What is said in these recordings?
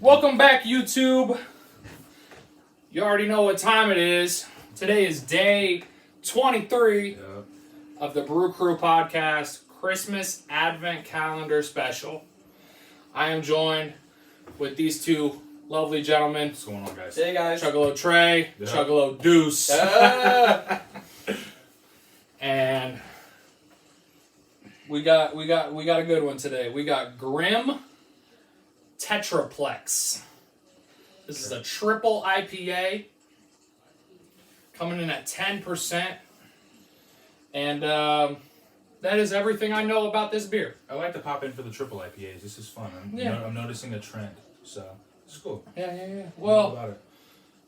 Welcome back, YouTube. You already know what time it is. Today is day 23 of the Brew Crew podcast Christmas Advent Calendar Special. I am joined with these two lovely gentlemen. What's going on, guys? Hey, guys. Chuggalo Trey, Chuggalo Deuce. And we got a good one today. We got Grimm Tetraplex. This is a triple IPA coming in at 10%. And that is everything I know about this beer. I like to pop in for the triple IPAs. This is fun. I'm noticing a trend, so it's cool. Yeah. Well,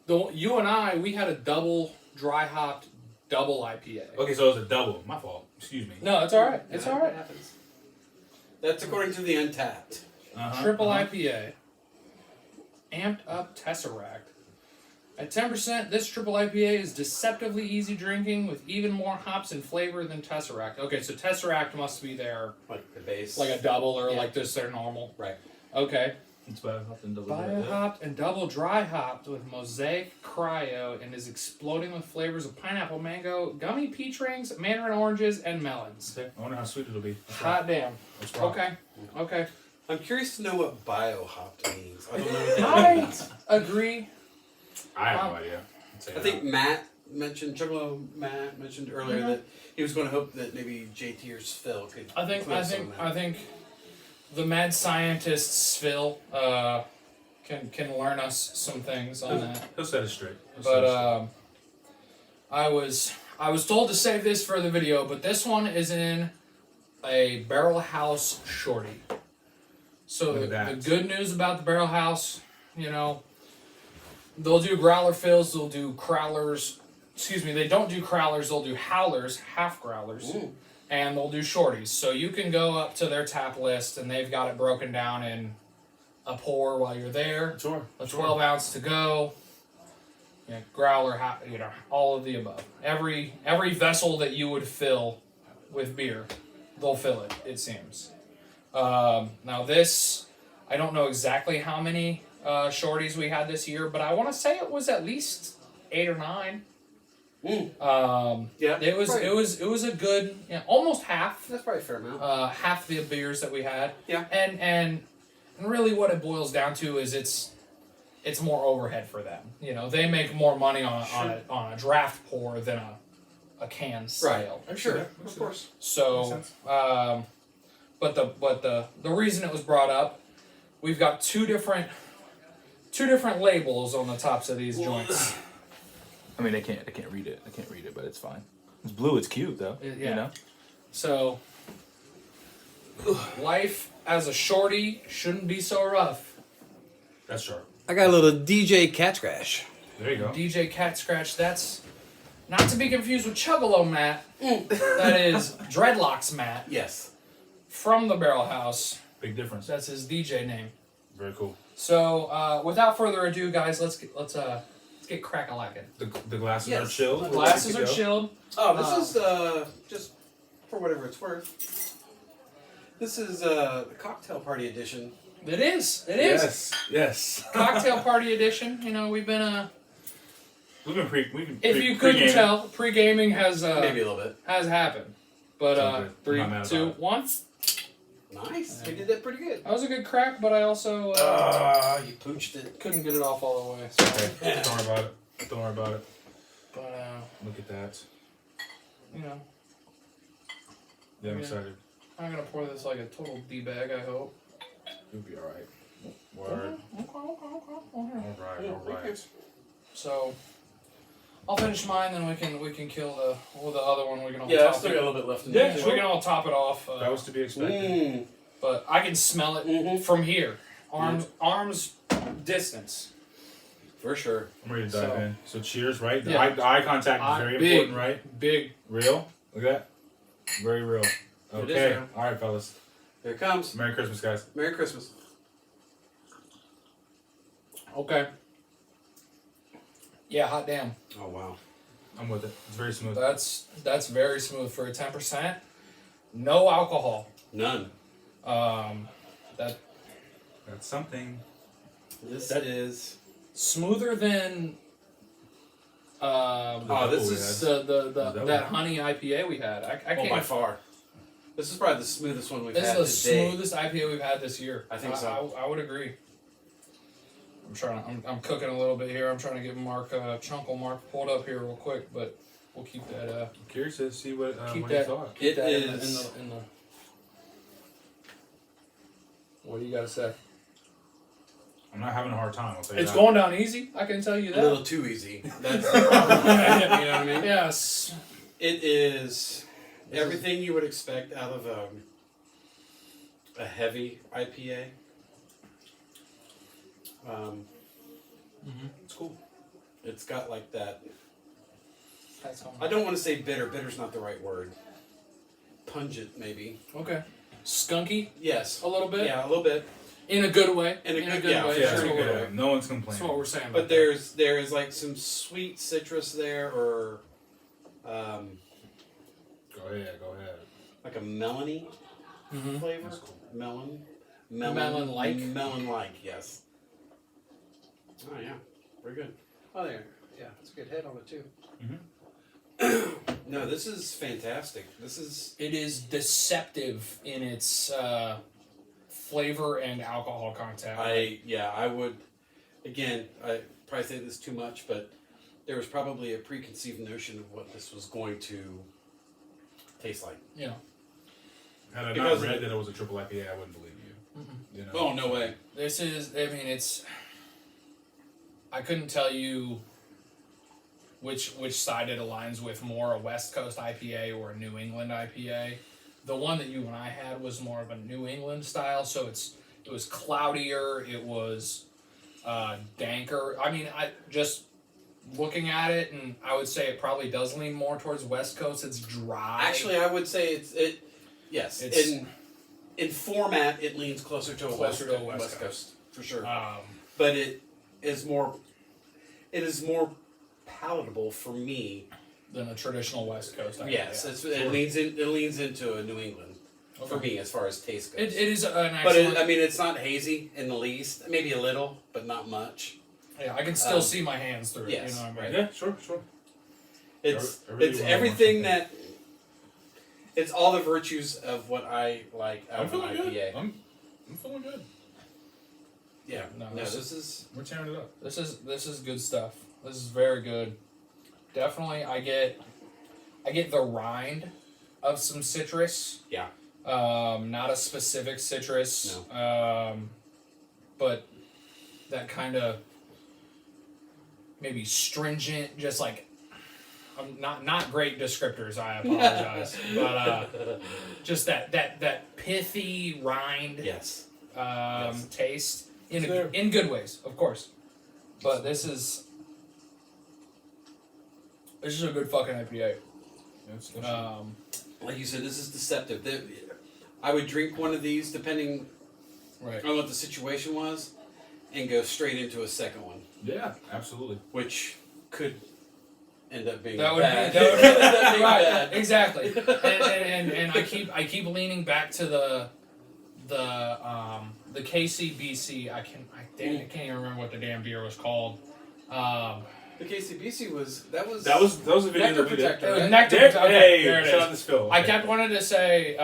you and I, we had a double dry hopped double IPA. Okay, so it was a double. My fault. Excuse me. No, it's all right. It's all right. It happens. That's according to the Untapped. Triple IPA. Amped up Tesseract. At 10%, this triple IPA is deceptively easy drinking with even more hops and flavor than Tesseract. Okay, so Tesseract must be their... Like the base. Like a double or like this their normal. Right. Okay. It's bio-hopped and double dry. Bio-hopped and double dry hopped with Mosaic Cryo and is exploding with flavors of pineapple, mango, gummy peach rings, mandarin oranges, and melons. I wonder how sweet it'll be. Hot damn. Okay. I'm curious to know what bio-hopped means. I don't know what that I means. agree. I have no idea. I think Matt mentioned earlier that he was going to hope that maybe JT or Phil could. I think the mad scientist Phil can learn us some things on that. He'll set it straight. I was told to save this for the video, but this one is in a barrel house shorty. So the good news about the barrel house, they'll do growler fills, they'll do crowlers. Excuse me, they don't do crowlers, they'll do howlers, half growlers. Ooh. And they'll do shorties. So you can go up to their tap list and they've got it broken down in a pour while you're there. Sure. A 12 ounce to go. Growler, all of the above. Every vessel that you would fill with beer, they'll fill it, it seems. Now this, I don't know exactly how many shorties we had this year, but I want to say it was at least 8 or 9. Yeah, it was a good, almost half. That's probably a fair amount. Half the beers that we had. Yeah. And really, what it boils down to is it's more overhead for them. They make more money on a draft pour than a can sale. Right. I'm sure. Yeah, of course. So, but the reason it was brought up, we've got two different labels on the tops of these joints. I mean, they can't read it. I can't read it, but it's fine. It's blue. It's cute, though. Yeah. So, life as a shorty shouldn't be so rough. That's sharp. I got a little DJ Cat Scratch. There you go. DJ Cat Scratch. That's not to be confused with Chuggalo Matt. That is Dreadlocks Matt. Yes. From the Barrel House. Big difference. That's his DJ name. Very cool. So, without further ado, guys, let's get crack-a-lackin'. The glasses are chilled. The glasses are chilled. Oh, this is just for whatever it's worth. This is the cocktail party edition. It is. Yes. Cocktail party edition. We've been if you couldn't tell, pre-gaming has maybe a little bit has happened. But 3, 2, 1. Nice. We did that pretty good. That was a good crack, but I also you pooched it. Couldn't get it off all the way. So. Okay. Don't worry about it. But look at that. Yeah, I'm excited. I'm gonna pour this like a total D-bag, I hope. You'll be alright. Word. Okay. Alright. So I'll finish mine, then we can kill the other one. We can all I top still it. got a little bit left in Yeah, there. we can all top it off. That was to be expected. But I can smell it from here, arms distance. For sure. I'm ready to dive in. So cheers, right? The Yeah. eye contact is very important, right? Big. Real? Look at that. Very real. It is Okay. real. All right, fellas. Here it comes. Merry Christmas, guys. Merry Christmas. Okay. Yeah, hot damn. Oh, wow. I'm with it. It's very smooth. That's very smooth for a 10%. No alcohol. None. That's something. This That- is. Smoother than This is that honey IPA we had. I by can't. far. This is probably the smoothest one we've This had is the today. smoothest IPA we've had this year. I think so. I would agree. I'm cooking a little bit here. I'm trying to get Mark Chunkle Mark pulled up here real quick, but we'll keep that. I'm curious to see what Keep what that- you thought. Keep It that is- in the. What do you got to say? I'm not having a hard time. I'll tell you It's that. going down easy. I can tell you A that. little too easy. That's the problem. You know what I mean? Yes. It is everything you would expect out of a heavy IPA. It's cool. It's got like that. That's all. I don't want to say bitter. Bitter's not the right word. Pungent, maybe. Okay. Skunky Yes. a little bit. Yeah, a little bit. In a good way. In a good- way. yeah, That's Yeah, sure. it's what good. we're- No one's That's complaining. what we're saying. But about there is like some sweet citrus there, or Go ahead. like a melony that. Mhm. flavor. That's cool. Melon-like? Melon-like, yes. Oh yeah, very good. Oh there, yeah, it's a good head on it too. No, this is fantastic. This is It is deceptive in its flavor and alcohol content. I would again I probably say this too much, but there was probably a preconceived notion of what this was going to taste like. You know. Had I Because- not read that it was a triple IPA, I wouldn't believe you. You know? Oh no way! This is. I mean, it's. I couldn't tell you which side it aligns with more, a West Coast IPA or a New England IPA. The one that you and I had was more of a New England style, so it was cloudier. It was danker. I mean, I just looking at it, and I would say it probably does lean more towards West Coast. It's dry. Actually, I would say yes. It's- In format, it leans closer to a Closer to a West West Coast for sure. Um, But it is more palatable for me. than a traditional West Coast IPA. Yes, it leans into a New England for Okay. me as far as taste goes. It is an but excellent. it's not hazy in the least. Maybe a little, but not much. Yeah, I can still see my hands through it. yes, You know what I mean? right. Yeah, sure. It's I really it's wanna everything watch that. It's all the virtues of what I like out I'm of an feeling IPA. good. I'm feeling good. Yeah, No, no, this this is We're tearing it up. This is good stuff. This is very good. Definitely, I get the rind of some citrus. Yeah. Not a specific citrus. But that kind of maybe stringent, just like not great descriptors. I apologize, but just that pithy rind. yes. Yes. Taste It's there. in good ways, of course. But this is a good fucking IPA. That's Like you said, this is deceptive. I would drink one of these depending Right. on what the situation was, and go straight into a second one, yeah, absolutely. which could end up being That would bad. be End up being right. bad. Exactly. And I keep leaning back to the KCBC. I can't even remember what the damn beer was called. The KCBC was that was That was a video Nectar that we did. Protector. It was right? Nectar. There, Okay, hey, there it shout is. out to Phil. I kept wanting to say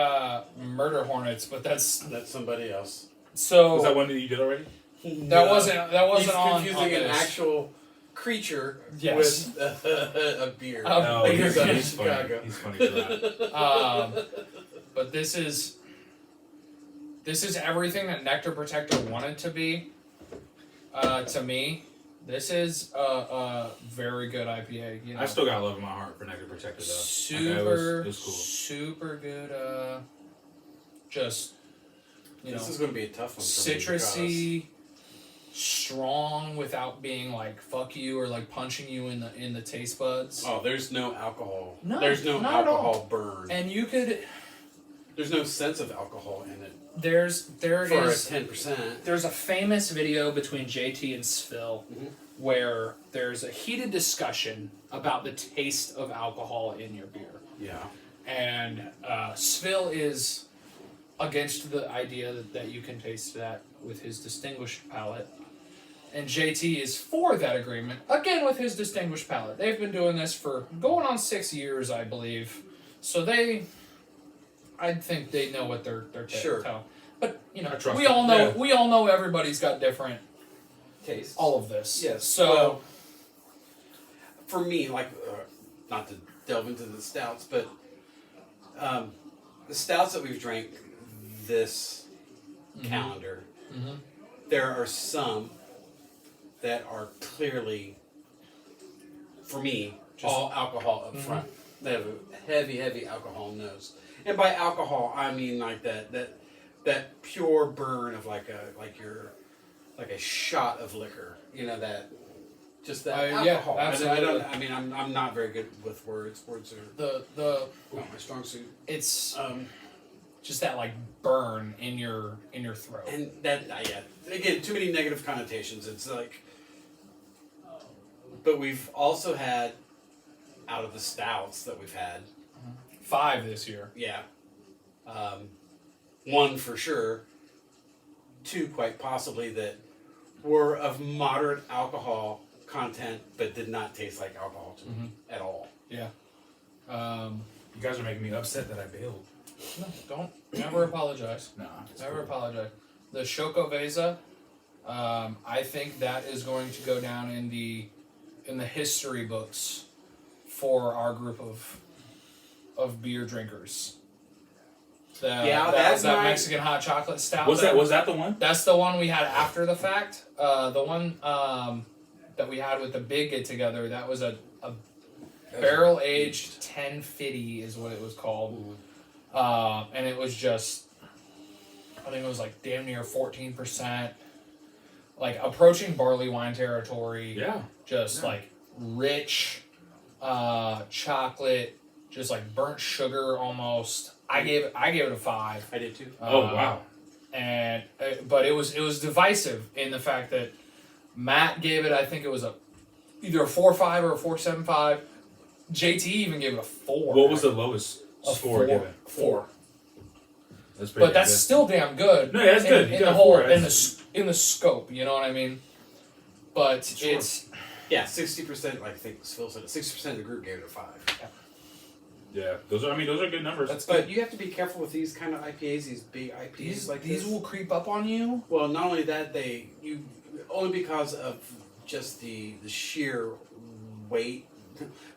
Murder Hornets, but that's That's somebody else. so. Was that one that you did already? That wasn't He's on confusing an this. actual creature Yes. with a beer. Oh, Like beer. he's out in he's funny. Chicago. He's funny for that. But this is everything that Nectar Protector wanted to be. To me, this is a very good IPA. You know, I still got love in my heart for Nectar Protector though. super, it was cool. super good. Just you This know, is going to be a tough one for me citrusy, strong without being like fuck you or like punching you in the taste buds. because- oh, there's no alcohol. No, there's no not at all. alcohol burn. And you could There's no sense of alcohol in it there for is a 10%. there's a famous video between JT and Svil where there's a heated discussion about the taste of alcohol in your beer. Yeah. And Svil is against the idea that you can taste that with his distinguished palate. And JT is for that agreement, again with his distinguished palate. They've been doing this for going on 6 years, I believe. So I think they know what they're Sure. telling. But you know, I trust we them. all know Yeah. we all know everybody's got different Tastes. all of this. Yes. So Well, for me, like, not to delve into the stouts, but the stouts that we've drank this calendar, there are some that are clearly, for me, all alcohol up front. They have a heavy alcohol nose, and by alcohol I mean like that pure burn of like a shot of liquor. You know, that just that yeah, alcohol. absolutely. I mean, I'm not very good with words. Words are the not my strong suit. it's just that like burn in your throat. And that, yeah, again, too many negative connotations. It's like, but we've also had, out of the stouts that we've had, 5 this year. yeah, 1 for sure, 2 quite possibly that were of moderate alcohol content, but did not taste like alcohol to me at all. Yeah. You guys are making me upset that I bailed. No, don't never apologize. Nah. it's Never cool. apologize. The Shokoveza, I think that is going to go down in the history books for our group of beer drinkers. That's that my- Mexican hot chocolate stout. Was that the one? That's the one we had after the fact. The one that we had with the big get together. That was a barrel aged 1050 is what it was called. And it was just, I think it was like damn near 14%, like approaching barley wine territory. Yeah. Just like rich chocolate, just like burnt sugar almost. I gave it a 5. I did too. Oh wow. And but it was divisive in the fact that Matt gave it, I think it was either a 4.5 or a 4.75. JT even gave it a 4. What was the lowest A score 4. given? 4. That's pretty But that's good. still damn good. No, yeah, that's good. You In got the a whole 4. in the scope, you know what I mean? But Sure. it's Yeah, 60%. Like I think Phil said, 60% of the group gave it a 5. Yeah, those are good numbers. that's But good. you have to be careful with these kind of IPAs, these big IPAs These like these this. will creep up on you. Well, not only that, only because of just the sheer weight,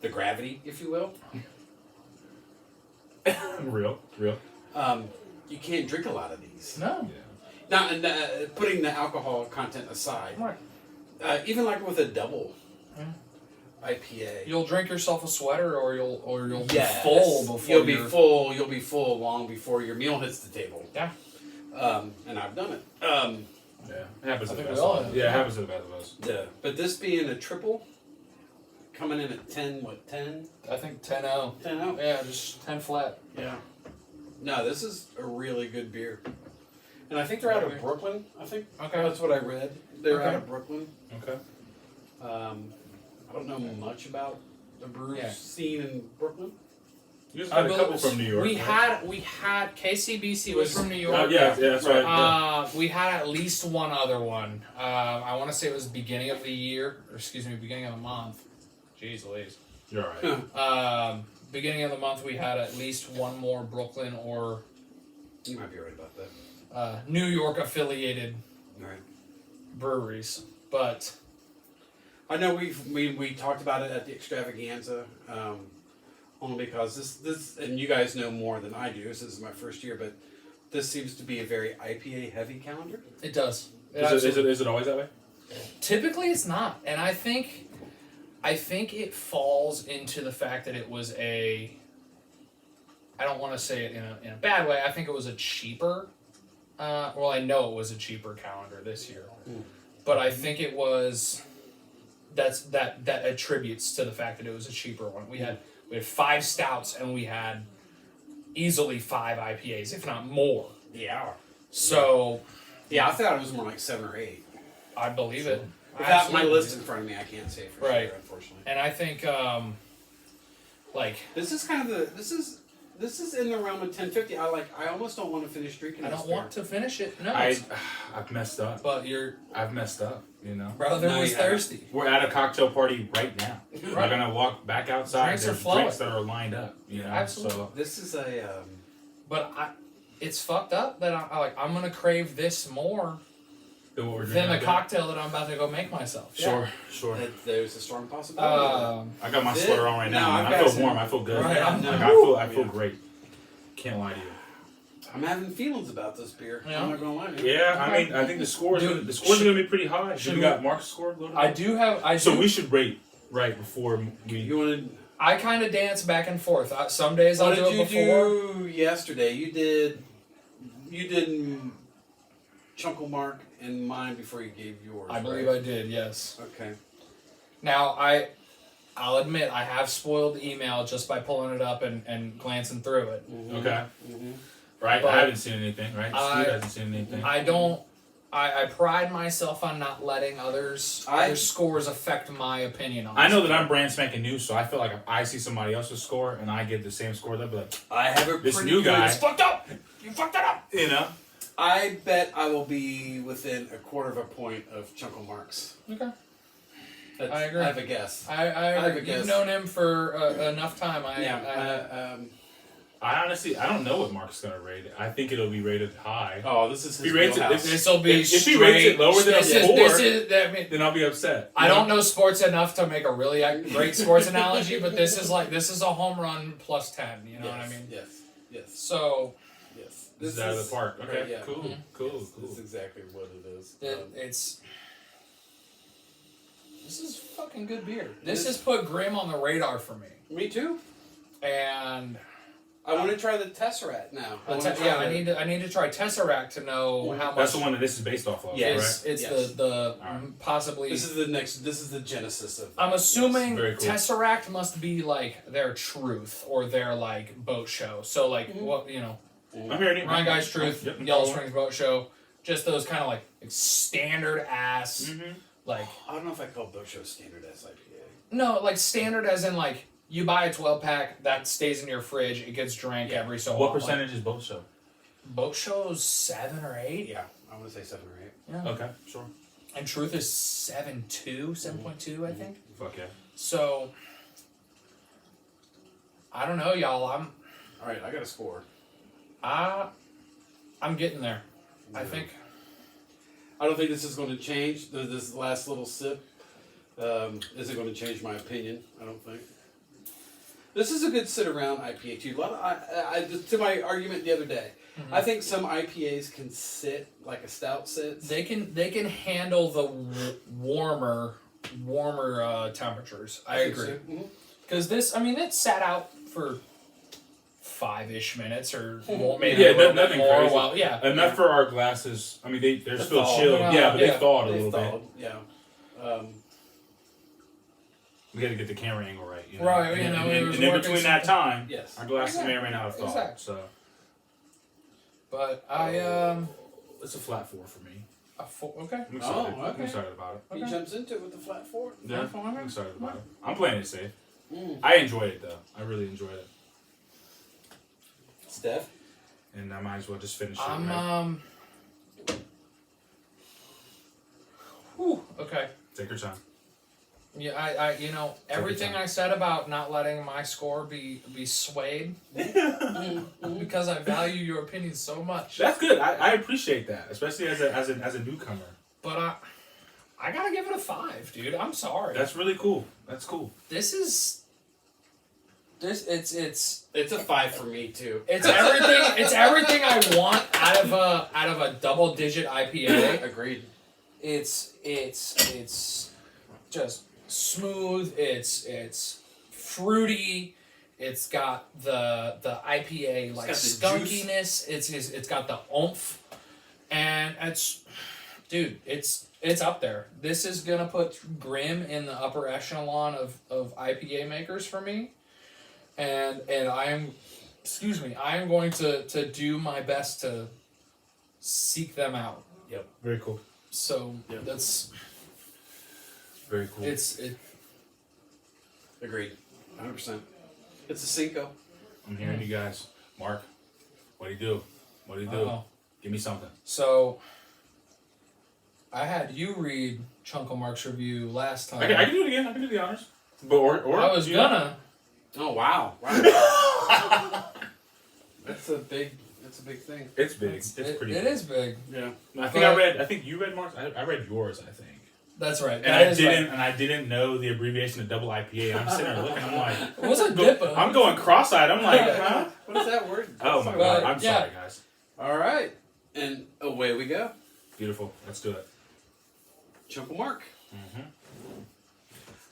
the gravity, if you will. real. You can't drink a lot of these. No. Now, and putting the alcohol content aside, Right. even like with a double Yeah. IPA, You'll drink yourself a sweater, or you'll yes, be full before you'll be you're- full. You'll be full long before your meal hits the table. Yeah. And I've done it. Yeah, it happens I to the think best we all of us. have. Yeah, it happens to the best of us. Yeah. But this being a triple, coming in at 10, 10? I think 10-0. 10 Yeah, just 10 flat. Yeah. No, this is a really good beer. And I think they're out of Brooklyn, I think. Okay. That's what I read. They're Okay. out of Brooklyn. Okay. I don't know much about the brew Yeah. scene in Brooklyn. You just I got a couple from New York. We right? had KCBC was from New York. Yeah, that's right. We had at least one other one. I want to say it was beginning of the year, or excuse me, beginning of the month. Jeez Louise. You're all right. Beginning of the month, we had at least one more Brooklyn or You might be right about that. New York affiliated All right. breweries, but I know we talked about it at the extravaganza, only because this and you guys know more than I do. This is my first year, but this seems to be a very IPA heavy calendar. it does. Is it always that way? Typically, it's not, and I think it falls into the fact that it was a. I don't want to say it in a bad way. I think it was a cheaper. Well, I know it was a cheaper calendar this year, but I think it was. That attributes to the fact that it was a cheaper one. We had 5 stouts and we had easily 5 IPAs, if not more. Yeah. So Yeah, I thought it was more like 7 or 8. I believe it. I Without my absolutely list believe in front of me, I can't say for Right. sure, unfortunately. it. And I think like This is kind of this is This is in the realm of 1050. I almost don't want to finish drinking. I don't want to finish it. No, I've messed up. but I've messed up. You know, brother No, was you haven't. thirsty. we're at a cocktail party right now. Right. We're gonna walk back outside. Drinks are There's flowing. drinks that are lined up. You know, Absolutely. So This is a. But it's fucked up that I'm gonna crave this more then what we're than drinking the out there? cocktail that I'm about to go make myself. Sure, sure. There's a strong possibility. I got my This- sweater on right no, now. I've Man. got I feel some- warm. I feel good. Right, I'm- Like, I feel great. Can't lie to you. I'm having feelings about this beer. Yeah. I'm not gonna lie to you. Yeah, I mean, I think the scores are gonna be pretty high. Should we got Mark's score? Loaded I up? do have. So we should rate right before we. You want to? I kind of dance back and forth. Some days I'll What do did it you before. do yesterday? You did Chunkle Mark and mine before you gave yours. I believe right? I did. Yes. Okay. Now I'll admit I have spoiled the email just by pulling it up and glancing through it. Mm-hmm. Okay. Mm-hmm. Right, But I haven't seen anything. Right, I- Steve hasn't seen anything. I don't. I pride myself on not letting other scores affect my opinion on. I know this that I'm game. brand spanking new, so I feel like if I see somebody else's score and I get the same score, they'll be like, I have a This pretty new good- guy- It's fucked up. You fucked that up. you know. I bet I will be within a quarter of a point of Chunkle Marks. Okay. That's, I agree. I have a guess. I have a You've guess. known him for enough time. I honestly, I don't know what Mark's gonna rate it. I think it'll be rated high. oh, this is If he rates it, wheelhouse. This will be if he rates it lower than a this is, 4, this is, I mean, then I'll be upset. I don't know sports enough to make a really great sports analogy, but this is a home run plus 10. You know what I mean? Yes. Yes. So Yes. This is out of the park. Okay, right, yeah. cool, Mhm. cool, Yes, cool. That's exactly what it is. this is fucking good beer. This has put Grimm on the radar for me, Me too. and I want to try the Tesseract now. I need to try Tesseract to know how much. That's the one that this is based off of, Yes. right? It's Yes. the Alright. possibly. This is the next. This is the genesis of. I'm assuming Very cool. Tesseract must be like their truth or their like boat show. So like what you know, I'm hearing you. Ryan Guy's Truth, Yep, I'm Yellow following. Springs Boat Show, just those kind of like standard ass like I don't know if I call Boat Show standard as IPA. no like standard as in like you buy a 12-pack that stays in your fridge, it gets drank every so What often. percentage is both show? Boat Show's 7 or 8. Yeah, I want to say 7 or 8. Yeah. Okay, sure. And Truth is 7.2, I think. Fuck yeah. So I don't know, y'all. All right, I got a score. I'm getting there. I Yeah. think. I don't think this is going to change. This last little sip isn't going to change my opinion. I don't think. This is a good sit around IPA too. A lot of, to my argument the other day, I think some IPAs can sit like a stout sits. They can handle the warmer temperatures. I agree. think so. Mhm. Because this, I mean, it sat out for 5-ish minutes or more, maybe Yeah, a little bit nothing more. crazy. Well, yeah. Enough for our glasses. I mean, they're still thawed. chilled. Yeah, but they Yeah. thawed a They little thawed, bit. yeah. We got to get the camera angle right. You know? Right, And, you know, and, it and, was and in working between that time, Yes. our glasses may or may not have thawed. Exactly. So But it's a flat 4 for me. okay. I'm excited. Oh, okay. I'm excited about it. He Okay. jumps into it with the flat 4. Yeah, Okay. I'm excited about it. I'm playing it safe. Mm. I enjoyed it though. I really enjoyed it, Steph? and I might as well just finish it. I'm Right? okay. Take your time. Yeah, I you know everything time. I said about not letting my score be swayed because I value your opinion so much. That's good. I appreciate that, especially as a newcomer. But I gotta give it a 5, dude. I'm sorry. That's really cool. That's cool. It's It's a 5 for me too. it's everything it's everything I want out of a double-digit IPA. Agreed. It's just smooth. It's fruity. It's got the IPA like It's got the juice. skunkiness. It's got the oomph, and it's up there. This is gonna put Grimm in the upper echelon of IPA makers for me, and I am going to do my best to seek them out. Yep. Very cool. So Yeah. that's Very cool. Agreed. 100%. It's a Cinco. I'm hearing you guys. Mark, what do you do? What do you do? Uh-oh. Give me something. So, I had you read Chunk of Mark's review last time. I can do it again. I can do the honors. But or I was gonna. Oh wow! Wow. That's a big thing. It's big. It's pretty. It big. is big. Yeah. I think I read. I think you read Mark's. I read yours. I think. That's right. And That I is didn't. right. And I didn't know the abbreviation of double IPA. I'm sitting there looking. I'm like, It was a dipper. I'm going cross-eyed. I'm like, huh? What is that word? Oh my But, god! I'm yeah. sorry, guys. All right, and away we go. Beautiful. Let's do it. Chunk of Mark. Mm-hmm.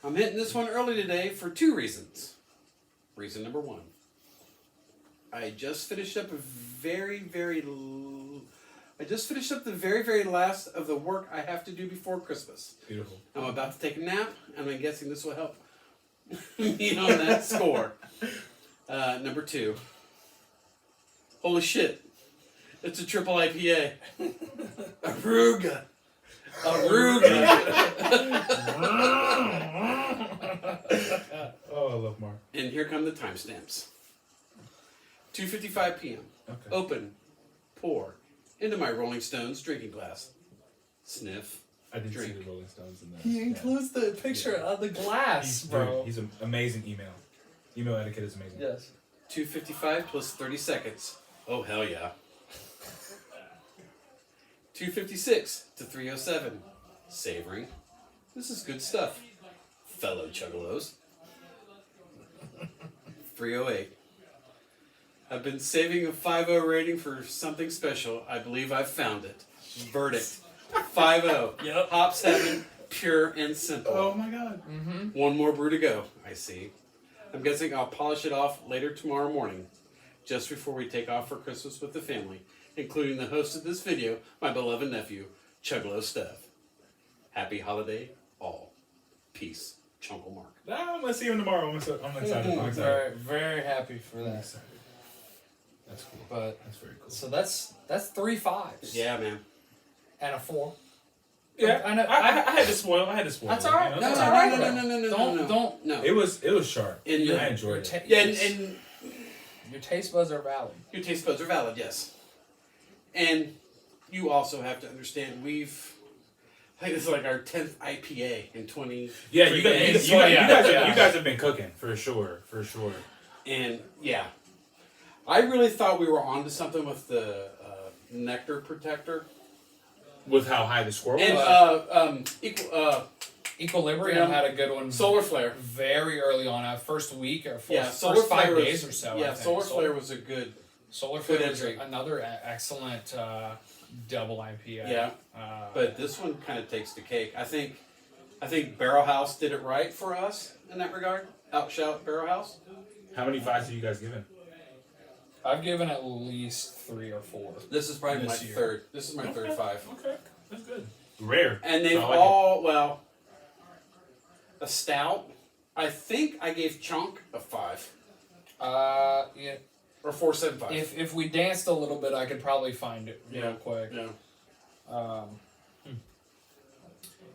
I'm hitting this one early today for 2 reasons. Reason number 1. I just finished up the very, very last of the work I have to do before Christmas. Beautiful. I'm about to take a nap, and I'm guessing this will help me on that score. Number 2. Holy shit. It's a triple IPA. Aruga. Oh, I love Mark. And here come the timestamps. 2:55 p.m. Okay. Open, pour, into my Rolling Stones drinking glass. Sniff. I didn't Drink. see the Rolling Stones in there. He includes the picture of the glass, bro. He's an amazing email. Email etiquette is amazing. Yes. 2:55 plus 30 seconds. Oh, hell yeah. 2:56 to 3:07. Savoring. This is good stuff. Fellow Chuggalos. 3:08. I've been saving a 5.0 rating for something special. I believe I've found it. Verdict. 5.0. Yep. Hops heaven, pure and simple. Oh my god. Mm-hmm. One more brew to go, I see. I'm guessing I'll polish it off later tomorrow morning, just before we take off for Christmas with the family, including the host of this video, my beloved nephew, Chuggalo Stev. Happy holiday, all. Peace. Chunkle Mark. I'm gonna see him tomorrow. I'm excited. I'm excited. Very, very happy for I'm that. excited. That's cool. But That's very cool. so that's 3 5s. Yeah, man. And a 4. Yeah, I know. I had to spoil. That's all right. No, That's no, all right, no, bro. no, no, no, Don't- no, don't- no. It was sharp. And I enjoyed it. Yeah, and Your taste buds are valid. your taste buds are valid, yes. And you also have to understand I think it's like our 10th IPA in 20. Yeah, you guys have been cooking for sure. And yeah, I really thought we were onto something with the nectar protector With how high the score was. and Equilibrium had a good one. solar flare. Very early on, first week or Yeah, first solar 5 flare days was, or so. I Yeah, think. solar flare was a good. Solar good Flare was entry. another excellent double IPA. Yeah, but this one kind of takes the cake. I think Barrel House did it right for us in that regard. Outshout Barrel House. How many 5s have you guys given? I've given at least 3 or 4. This is probably my This year. third. This is my third 5. Okay, that's good. Rare. And they've I like all a stout. I think I gave Chunk a 5 Yeah. or 4.75. If we danced a little bit, I could probably find it real Yeah. quick. Yeah.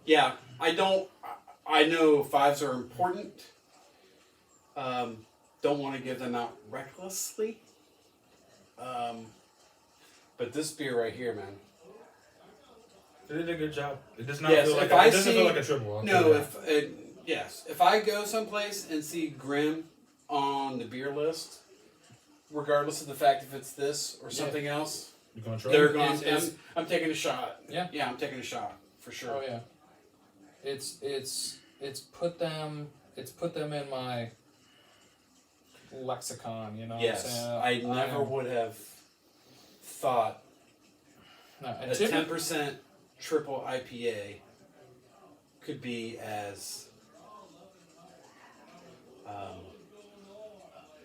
Yeah, I know 5s are important. Don't want to give them out recklessly. But this beer right here, man. They did a good job. It does not Yes, feel like if it I doesn't see- feel like a triple. I'll tell No, you that. if I go someplace and see Grimm on the beer list, regardless of the fact if it's this or something else, You gonna try? they're it? going. Is- I'm taking a shot. Yeah. Yeah, I'm taking a shot for sure. Oh yeah. It's put them in my lexicon. You know. Yes, what I'm saying? I never would have thought No, and a typically- 10% triple IPA could be as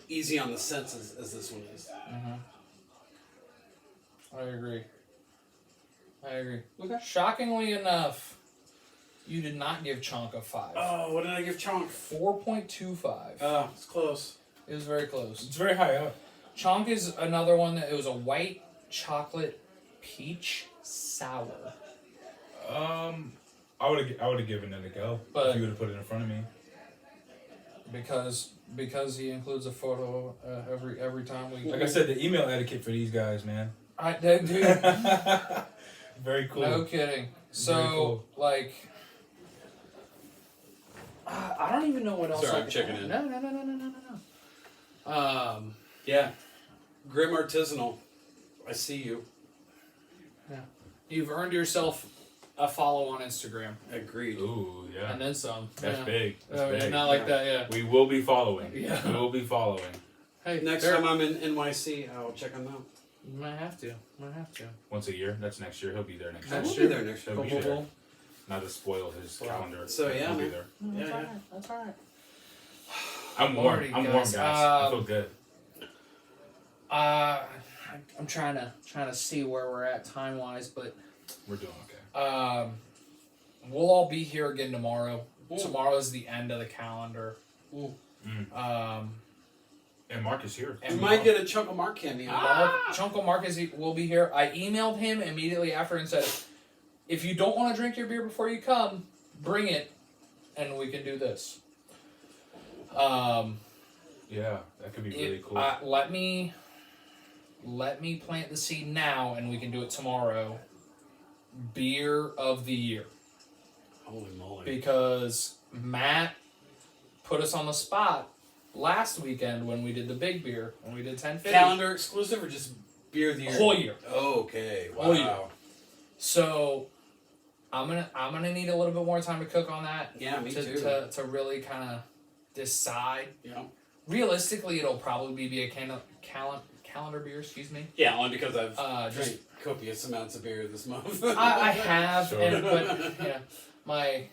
easy on the senses as this one is. I agree. Okay. Shockingly enough, you did not give Chonk a 5. Oh, what did I give Chonk? 4.25. Oh, it's close. It was very close. It's very high up. Chonk is another one that it was a white chocolate peach sour. I would have given it a go But- if you would have put it in front of me. because he includes a photo every time we. Like I said, the email etiquette for these guys, man. Dude. Very cool. No kidding. So cool. like, I don't even know what else. Sorry, I'm checking in. No. Yeah. Grimm Artisanal. I see you. Yeah. You've earned yourself a follow on Instagram. Agreed. Ooh, yeah. And then some. That's yeah. big. That's big. Not like that, yeah. We will be following. Yeah. We will be following. Hey, Next time I'm in NYC, I'll check them out. You might have to. Once a year. That's next year. He'll be there next I year. will be there next He'll year. be Boom, there. boom, Not to spoil his calendar. So, yeah, he'll be man. there. Yeah. That's alright. I'm warm. Alrighty, I'm warm, guys. guys. I feel good. I'm trying to see where we're at time wise, but We're doing okay. we'll all be here again tomorrow. Ooh. Tomorrow is the end of the calendar. Ooh. And Mark is here. You might get a Chunk of Mark cameo. Chunko Marcus will be here. I emailed him immediately after and said, if you don't want to drink your beer before you come, bring it, and we can do this. Yeah, that could be really cool. Let me plant the seed now, and we can do it tomorrow. Beer of the year. Holy moly. Because Matt put us on the spot last weekend when we did the big beer, when we did 1050. Calendar exclusive or just beer of the year? Whole year. Okay. Wow. Whole year. So I'm gonna need a little bit more time to cook on that. Yeah, me too. To really kind of decide. Yeah. Realistically, it'll probably be a calendar beer. Excuse me. Yeah, only because I've Just drank copious amounts of beer this month. I have, Sure. but yeah, my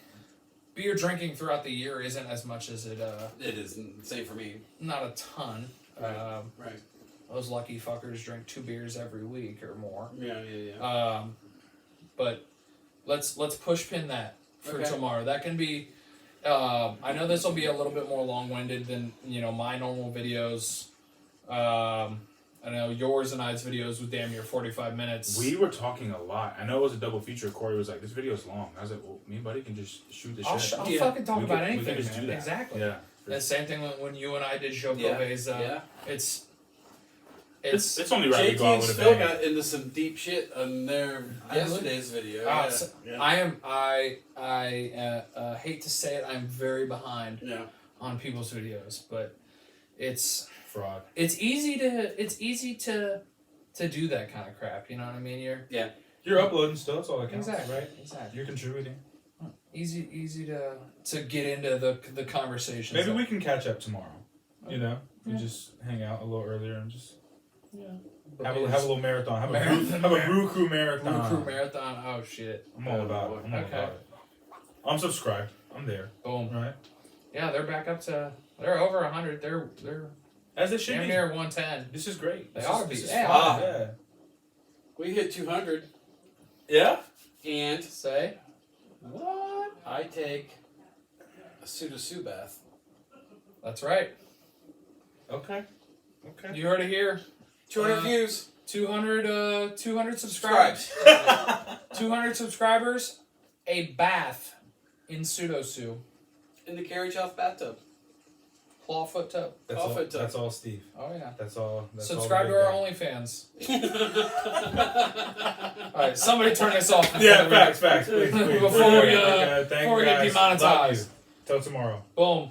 beer drinking throughout the year isn't as much as it. It is same for me. Not a ton. Right. Those lucky fuckers drink 2 beers every week or more. Yeah. But let's push pin that for Okay. tomorrow. That can be. I know this will be a little bit more long-winded than my normal videos. I know yours and I's videos was damn near 45 minutes. We were talking a lot. I know it was a double feature. Corey was like, "This video's long." I was like, "Well, me and Buddy can just shoot the shit." I'll Yeah. fucking talk We about can- we anything, can just man. do that. Exactly. Yeah. The same thing when you and I did Joe Yeah. Cove's. Yeah. It's only right we JT go out and with a Phil bang. got into some deep shit on their yesterday's video. I hate to say it, I'm very behind Yeah. on people's videos, but it's Fraud. easy to do that kind of crap. You know what I mean? You're uploading still. That's all that counts. Exactly. Right. Exactly. You're contributing. Easy to get into the conversation. Maybe we can catch up tomorrow. We Yeah. just hang out a little earlier and just have a Maybe little marathon. Have a Brew Crew marathon. Brew Crew marathon. Oh shit! I'm all about it. I'm all Okay. about it. I'm subscribed. I'm there. Boom. Right. Yeah, they're back up to. They're over 100. They're As it should damn be. near 110. This is great. They This ought is- to be. this is They fun. ought Yeah. We hit 200, Yeah. and Say what? I take a Sue bath. That's right. Okay. Okay. You heard it here. 200 views. 200 subscribers. 200 subscribers. A bath in Pseudo-Sue. In the carriage house bathtub. Clawfoot tub. That's Off all. it, That's all, Steve. Oh yeah. That's all. Subscribe all to our the OnlyFans. All right, somebody turn this off. Yeah, facts. Please. Before we Thank get you, guys. demonetized. Love you. Till tomorrow. Boom.